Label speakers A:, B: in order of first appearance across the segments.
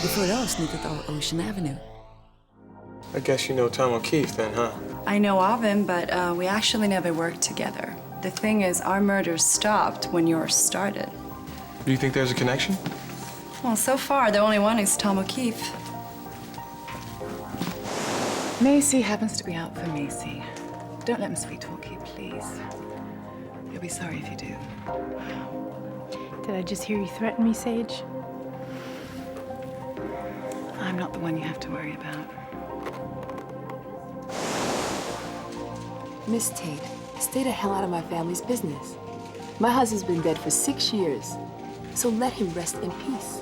A: I förra avsnittet av Ocean Avenue.
B: I guess you know Thom O'Keefe then, huh?
C: I know of him, but we actually never worked together. The thing is, our murders stopped when yours started.
B: Do you think there's a connection?
C: Well, so far, the only one is Thom O'Keefe.
D: Macy happens to be out for Macy. Don't let him speak talk you, please. You'll be sorry if you do.
E: Did I just hear you threaten me, Sage?
D: I'm not the one you have to worry about.
F: Miss Tate, stay the hell out of my family's business. My husband's been dead for 6 years, so let him rest in peace.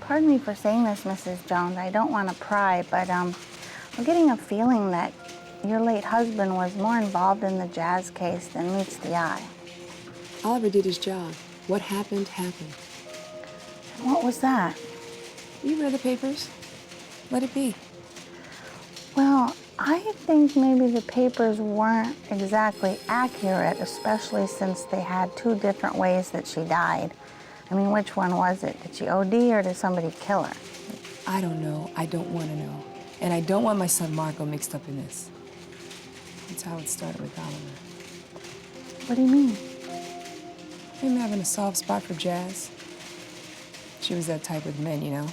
G: Pardon me for saying this, Mrs. Jones. I don't want to pry, but I'm getting a feeling that your late husband was more involved in the Jazz case than meets the eye.
F: Oliver did his job. What happened, happened.
G: What was that?
F: You read the papers. Let it be.
G: Well, I think maybe the papers weren't exactly accurate, especially since they had two different ways that she died. I mean, which one was it? Did she OD or did somebody kill her?
F: I don't know. I don't want to know. And I don't want my son Marco mixed up in this. That's how it started with Oliver.
G: What do you mean?
F: Him having a soft spot for Jazz. She was that type with men, you know?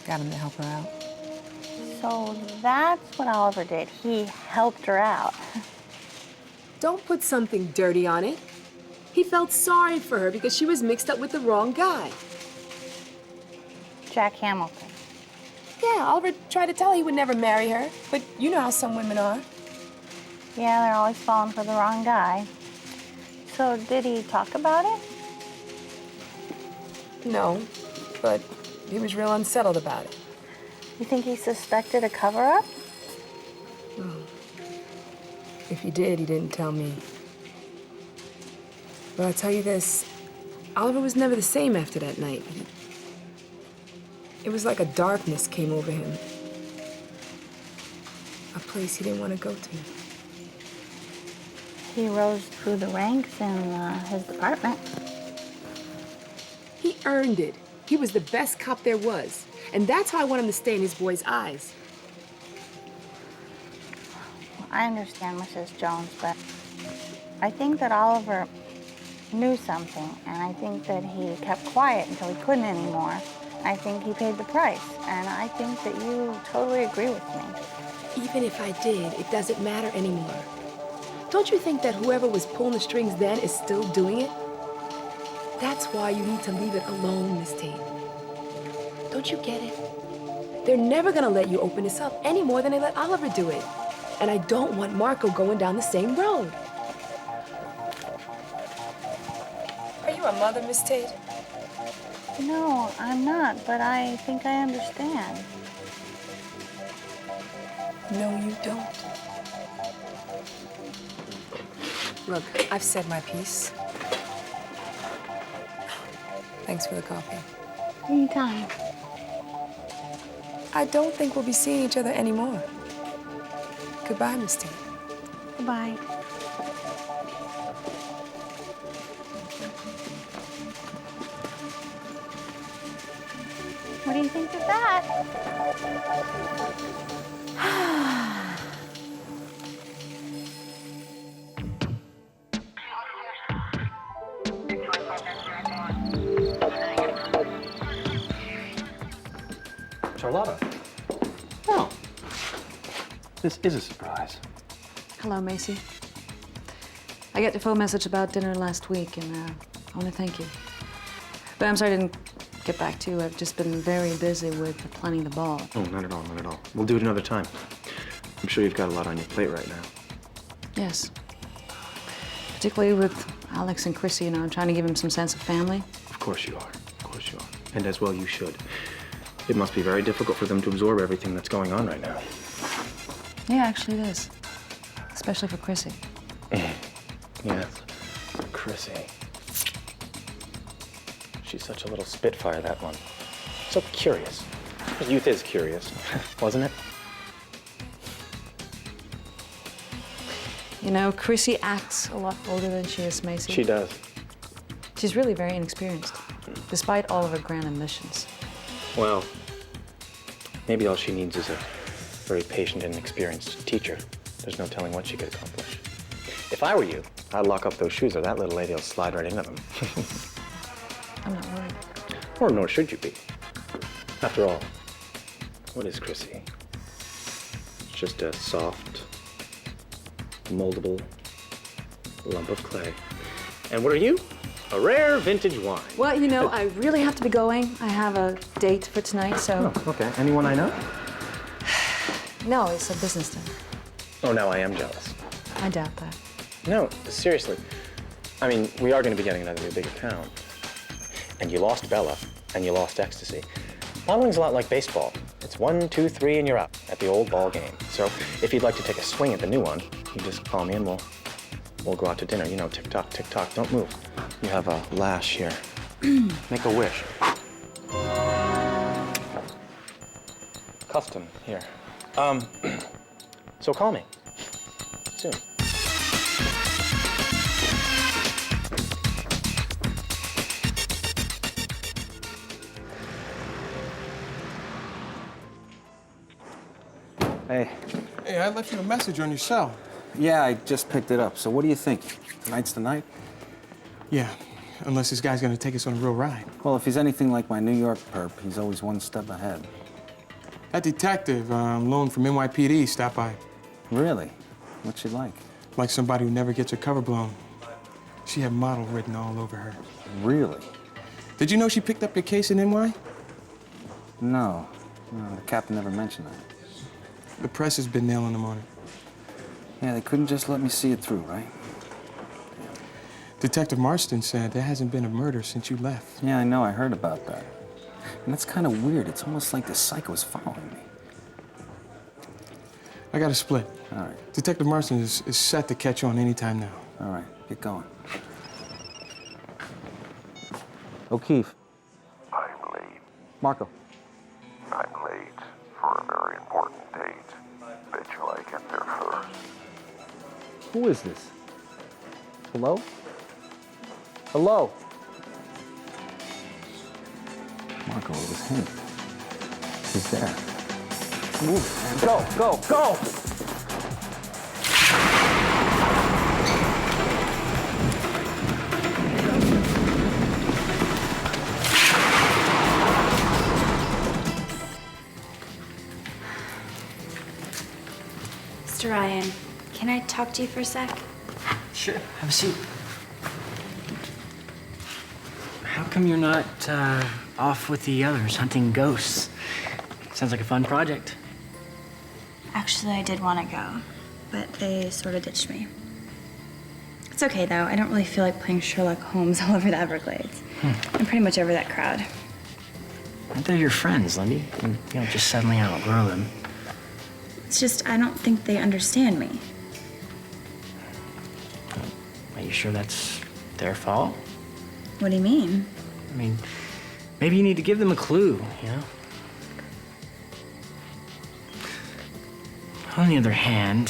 F: Got him to help her out.
G: So that's what Oliver did. He helped her out.
F: Don't put something dirty on it. He felt sorry for her because she was mixed up with the wrong guy.
G: Jack Hamilton.
F: Yeah, Oliver tried to tell her he would never marry her, but you know how some women are.
G: Yeah, they're always falling for the wrong guy. So did he talk about it?
F: No, but he was real unsettled about it.
G: You think he suspected a cover-up?
F: Oh. If he did, he didn't tell me. But I'll tell you this, Oliver was never the same after that night. It was like a darkness came over him. A place he didn't want to go to.
G: He rose through the ranks in his department.
F: He earned it. He was the best cop there was. And that's how I want him to stay in his boys' eyes.
G: Well, I understand, Mrs. Jones, but I think that Oliver knew something, and I think that he kept quiet until he couldn't anymore. I think he paid the price, and I think that you totally agree with me.
F: Even if I did, it doesn't matter anymore. Don't you think that whoever was pulling the strings then is still doing it? That's why you need to leave it alone, Miss Tate. Don't you get it? They're never gonna let you open this up any more than they let Oliver do it. And I don't want Marco going down the same road. Are you a mother, Miss Tate?
G: No, I'm not, but I think I understand.
F: No, you don't. Look, I've said my piece. Thanks for the coffee.
G: Anytime.
F: I don't think we'll be seeing each other anymore. Goodbye, Miss Tate.
G: Goodbye. What do you think of that?
H: Charlotta. Oh. This is a surprise.
A: Hello, Macy. I got your phone message about dinner last week, and I want to thank you. But I'm sorry I didn't get back to you. I've just been very busy with planning the ball.
H: Oh, not at all, not at all. We'll do it another time. I'm sure you've got a lot on your plate right now.
A: Yes. Particularly with Alex and Chrissy, you know, I'm trying to give him some sense of family.
H: Of course you are. Of course you are. And as well you should. It must be very difficult for them to absorb everything that's going on right now.
A: Yeah, actually it is. Especially for Chrissy.
H: Yes, Chrissy. She's such a little spitfire, that one. So curious. Youth is curious, wasn't it?
A: You know, Chrissy acts a lot older than she is, Macy.
H: She does.
A: She's really very inexperienced, despite all of her grand ambitions.
H: Well, maybe all she needs is a very patient and experienced teacher. There's no telling what she could accomplish. If I were you, I'd lock up those shoes or that little lady will slide right into them.
A: I'm not worried.
H: Or nor should you be. After all, what is Chrissy? It's just a soft, moldable lump of clay. And what are you? A rare vintage wine.
A: Well, you know, I really have to be going. I have a date for tonight, so...
H: Oh, okay. Anyone I know?
A: No, it's a business dinner.
H: Oh, now I am jealous.
A: I doubt that.
H: No, seriously. I mean, we are going to be getting another new big account. And you lost Bella, and you lost Ecstasy. Modeling's a lot like baseball. It's 1, 2, 3, and you're out at the old ball game. So if you'd like to take a swing at the new one, you just call me and we'll go out to dinner. You know, tick-tock, tick-tock, don't move. You have a lash here. Make a wish. Custom, here. So call me. Soon.
I: Hey.
B: Hey, I left you a message on your cell.
I: Yeah, I just picked it up. So what do you think? Tonight's the night?
B: Yeah, unless this guy's gonna take us on a real ride.
I: Well, if he's anything like my New York perp, he's always one step ahead.
B: That detective, loaned from NYPD, stopped by.
I: Really? What's she like?
B: Like somebody who never gets her cover blown. She had model written all over her.
I: Really?
B: Did you know she picked up your case in NY?
I: No. No, the captain never mentioned that.
B: The press has been nailing them on it.
I: Yeah, they couldn't just let me see it through, right?
B: Detective Marston said there hasn't been a murder since you left.
I: Yeah, I know. I heard about that. And that's kind of weird. It's almost like the psycho is following me.
B: I got a split.
I: All right.
B: Detective Marston is set to catch on any time now.
I: All right. Get going. O'Keefe.
J: I'm late.
I: Marco.
J: I'm late for a very important date. Bet you I get there first.
I: Who is this? Hello? Hello? Marco, it was him. He's there. Move it, man. Go, go, go!
K: Mr. Ryan, can I talk to you for a sec?
L: Sure, have a seat. How come you're not off with the others hunting ghosts? Sounds like a fun project.
K: Actually, I did want to go, but they sort of ditched me. It's okay, though. I don't really feel like playing Sherlock Holmes all over the Everglades. I'm pretty much over that crowd.
L: They're your friends, Lindy. You don't just suddenly outgrow them.
K: It's just, I don't think they understand me.
L: Are you sure that's their fault?
K: What do you mean?
L: I mean, maybe you need to give them a clue, you know? On the other hand,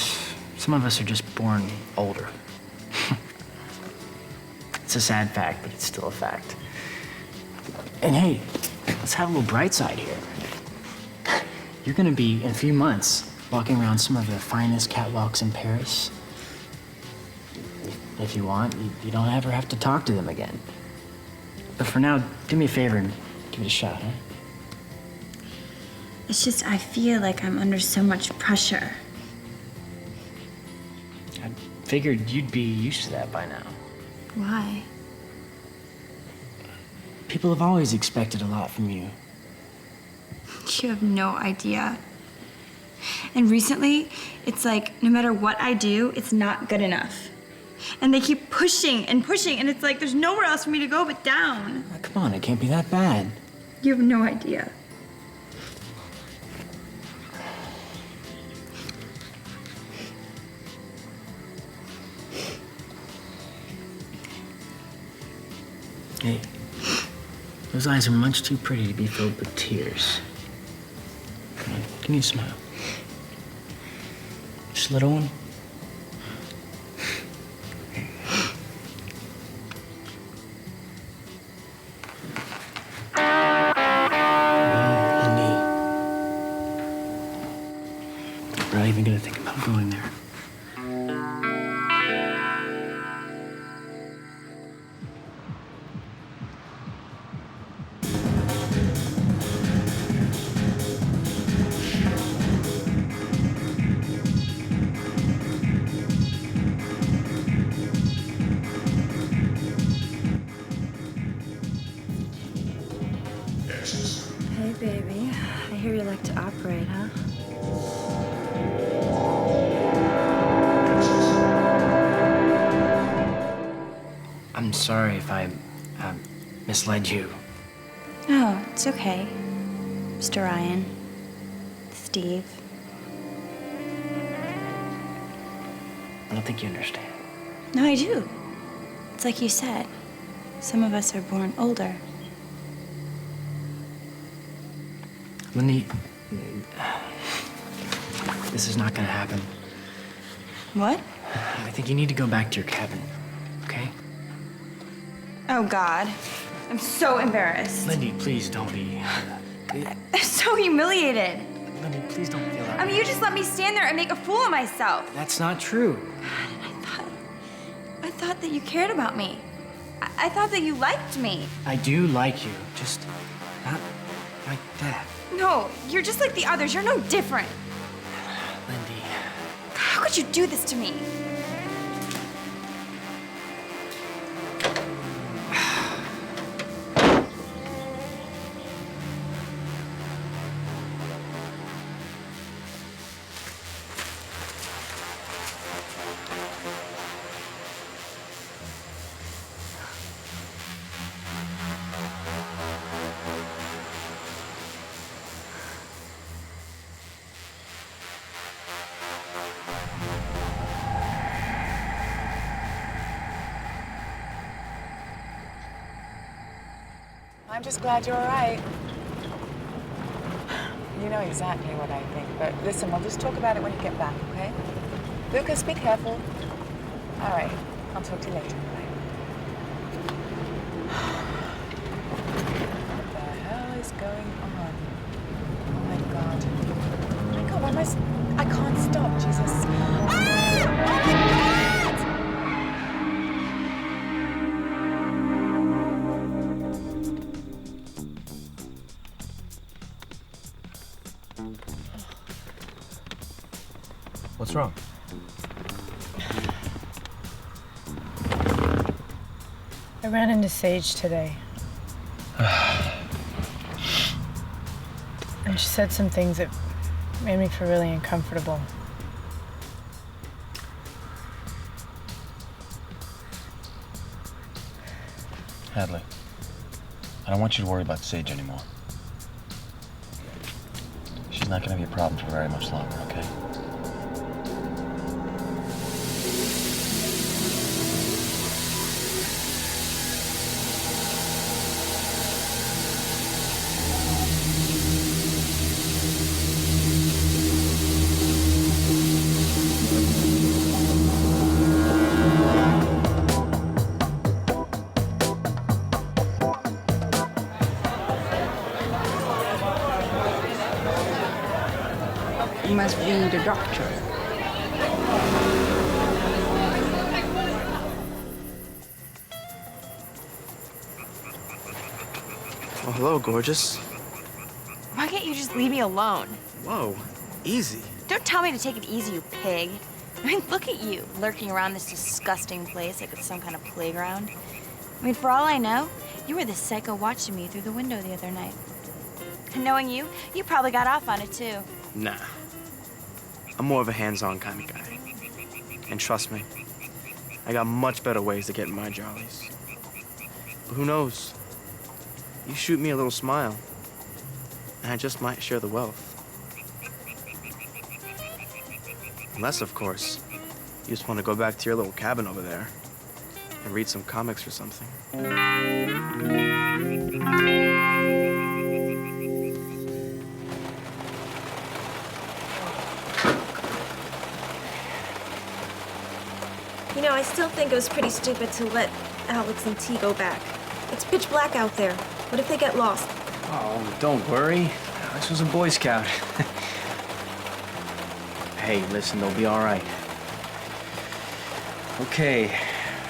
L: some of us are just born older. It's a sad fact, but it's still a fact. And hey, let's have a little bright side here. You're gonna be, in a few months, walking around some of the finest catwalks in Paris. If you want, you don't ever have to talk to them again. But for now, do me a favor and give it a shot, huh?
K: It's just I feel like I'm under so much pressure.
L: I figured you'd be used to that by now.
K: Why?
L: People have always expected a lot from you.
K: You have no idea. And recently, it's like no matter what I do, it's not good enough. And they keep pushing and pushing, and it's like there's nowhere else for me to go but down.
L: Oh, come on, it can't be that bad.
K: You have no idea.
L: Hey, those eyes are much too pretty to be filled with tears. Come on, give me a smile. Just a little one. We're not even gonna think about going there.
C: Hey, baby. I hear you like to operate, huh?
L: I'm sorry if I misled you.
K: Oh, it's okay. Mr. Ryan. Steve.
L: I don't think you understand.
K: No, I do. It's like you said. Some of us are born older.
L: Lindy, this is not gonna happen.
K: What?
L: I think you need to go back to your cabin, okay?
K: Oh, God. I'm so embarrassed.
L: Lindy, please don't be.
K: I'm so humiliated.
L: Lindy, please don't feel that
K: I mean, you just let me stand there and make a fool of myself.
L: That's not true.
K: I thought that you cared about me. I thought that you liked me.
L: I do like you, just not like that.
K: No, you're just like the others. You're no different.
L: Lindy.
K: How could you do this to me?
D: I'm just glad you're all right. You know exactly what I think, but listen, we'll just talk about it when you get back, okay? Lucas, be careful. All right, I'll talk to you later. What the hell is going on? Oh my God. Oh my God, why am I can't stop, Jesus. Ah! Oh my God!
H: What's wrong?
E: I ran into Sage today. And she said some things that made me feel really uncomfortable.
H: Hadley, I don't want you to worry about Sage anymore. She's not going to be a problem for very much longer, okay?
M: You must be the doctor.
B: Oh, hello, gorgeous.
D: My
K: Why can't you just leave me alone?
L: Whoa, easy.
K: Don't tell me to take it easy, you pig. I mean, look at you, lurking around this disgusting place like it's some kind of playground. I mean, for all I know, you were the psycho watching me through the window the other night. And knowing you, you probably got off on it too.
L: Nah. I'm more of a hands-on kind of guy. And trust me, I got much better ways to get in my jollies. But who knows? You shoot me a little smile, and I just might share the wealth. Unless, of course, you just want to go back to your little cabin over there and read some comics or something.
N: You know, I still think it was pretty stupid to let Alex and T go back. It's pitch black out there. What if they get lost?
L: Oh, don't worry. Alex was a Boy Scout. Hey, listen, they'll be all right. Okay,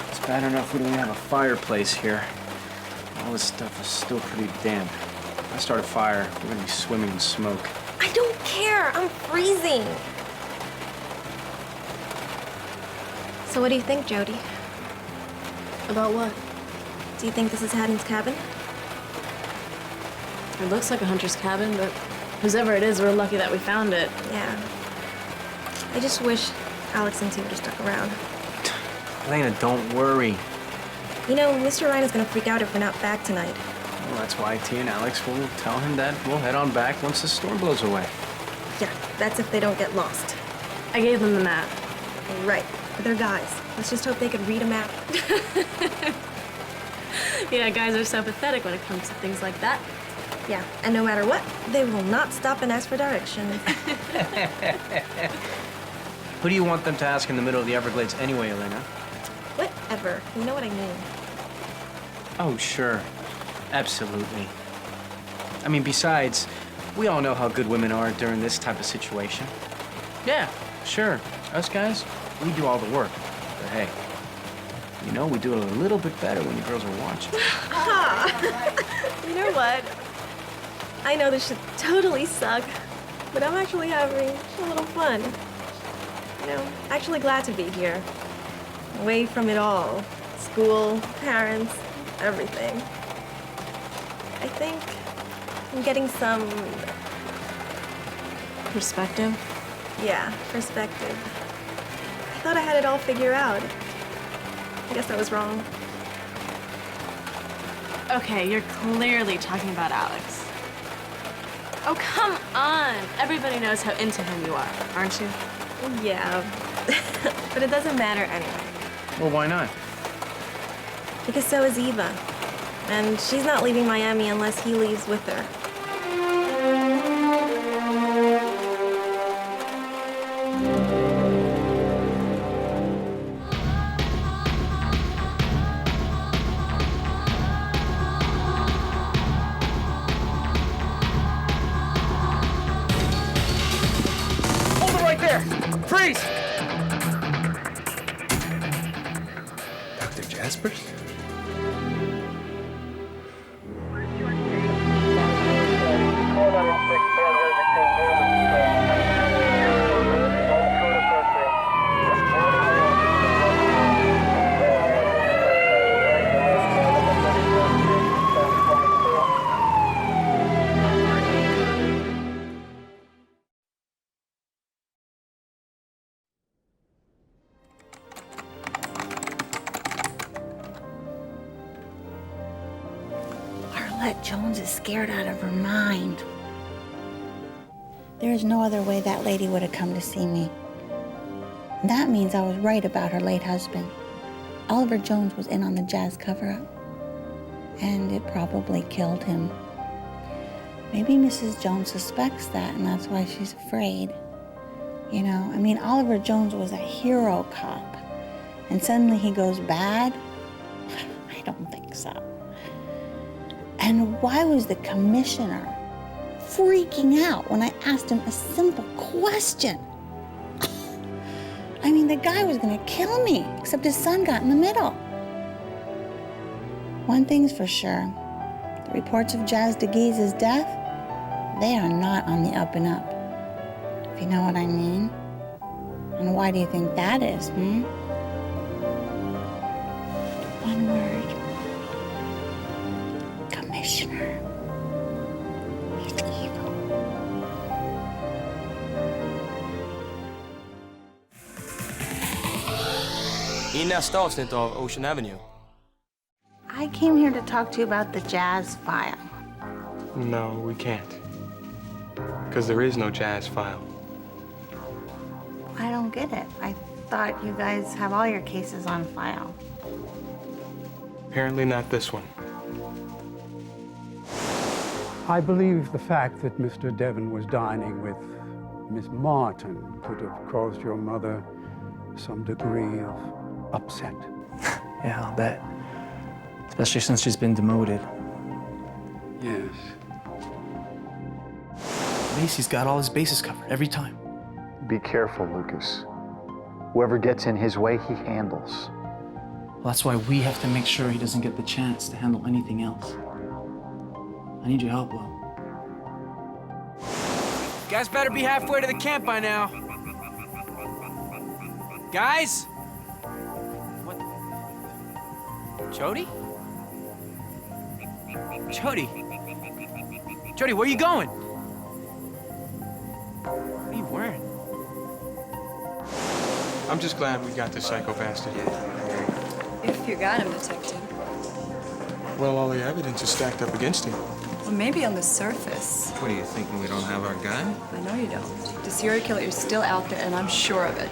L: it's bad enough we don't have a fireplace here. All this stuff is still pretty damp. If I start a fire, we're gonna be swimming in smoke.
N: I don't care. I'm freezing. So what do you think, Jody?
F: About what?
N: Do you think this is Haddon's cabin?
F: It looks like a hunter's cabin, but whoever it is, we're lucky that we found it.
N: Yeah. I just wish Alex and T would have stuck around.
L: Elena, don't worry.
N: You know, Mr. Ryan is gonna freak out if we're not back tonight.
L: Well, that's why T and Alex will tell him that we'll head on back once the storm blows away.
N: Yeah, that's if they don't get lost.
F: I gave them the map.
N: Right, but they're guys. Let's just hope they could read a map.
F: Yeah, guys are so pathetic when it comes to things like that.
N: Yeah, and no matter what, they will not stop and ask for directions.
L: Who do you want them to ask in the middle of the Everglades anyway, Elena?
N: Whatever. You know what I mean.
L: Oh, sure. Absolutely. I mean, besides, we all know how good women are during this type of situation. Yeah, sure. Us guys, we do all the work. But hey, you know, we do it a little bit better when the girls are watching.
N: You know what? I know this should totally suck, but I'm actually having a little fun. You know, actually glad to be here. Away from it all. School, parents, everything. I think I'm getting some...
F: Perspective?
N: Yeah, perspective. I thought I had it all figured out. I guess I was wrong.
F: Okay, you're clearly talking about Alex. Oh, come on! Everybody knows how into him you are, aren't you?
N: Yeah, but it doesn't matter anyway.
L: Well, why not?
N: Because so is Eva. And she's not leaving Miami unless he leaves with her.
L: Hold it right there! Freeze!
O: Dr. Jaspers?
G: Jones is scared out of her mind. There is no other way that lady would have come to see me. That means I was right about her late husband. Oliver Jones was in on the jazz cover-up, and it probably killed him. Maybe Mrs. Jones suspects that, and that's why she's afraid. You know, I mean, Oliver Jones was a hero cop, and suddenly he goes bad? I don't think so. And why was the commissioner freaking out when I asked him a simple question? I mean, the guy was gonna kill me, except his son got in the middle. One thing's for sure, the reports of Jazz DeGuise's death they are not on the up and up, if you know what I mean. And why do you think that is, One word. Commissioner. He's evil.
P: I nästa avsnitt av Ocean Avenue.
G: I came here to talk to you about the jazz file.
B: No, we can't. Because there is no jazz file.
G: I don't get it. I thought you guys have all your cases on file.
B: Apparently not this one.
Q: I believe the fact that Mr. Devon was dining with Miss Martin could have caused your mother some degree of upset.
L: Yeah, I'll bet. Especially since she's been demoted.
Q: Yes.
R: Macy's got all his bases covered every time.
I: Be careful, Lucas. Whoever gets in his way, he handles.
L: Well, that's why we have to make sure he doesn't get the chance to handle anything else. I need your help, Will.
P: Guys better be halfway to the camp by now. Guys? What? Jody? Jody? Jody, where you going? What are you wearing?
B: I'm just glad we got this psycho bastard.
C: If you got him, Detective.
B: Well, all the evidence is stacked up against him.
C: Well, maybe on the surface.
O: What are you thinking? We don't have our guy?
C: I know you don't. The serial killer is still out there, and I'm sure of it.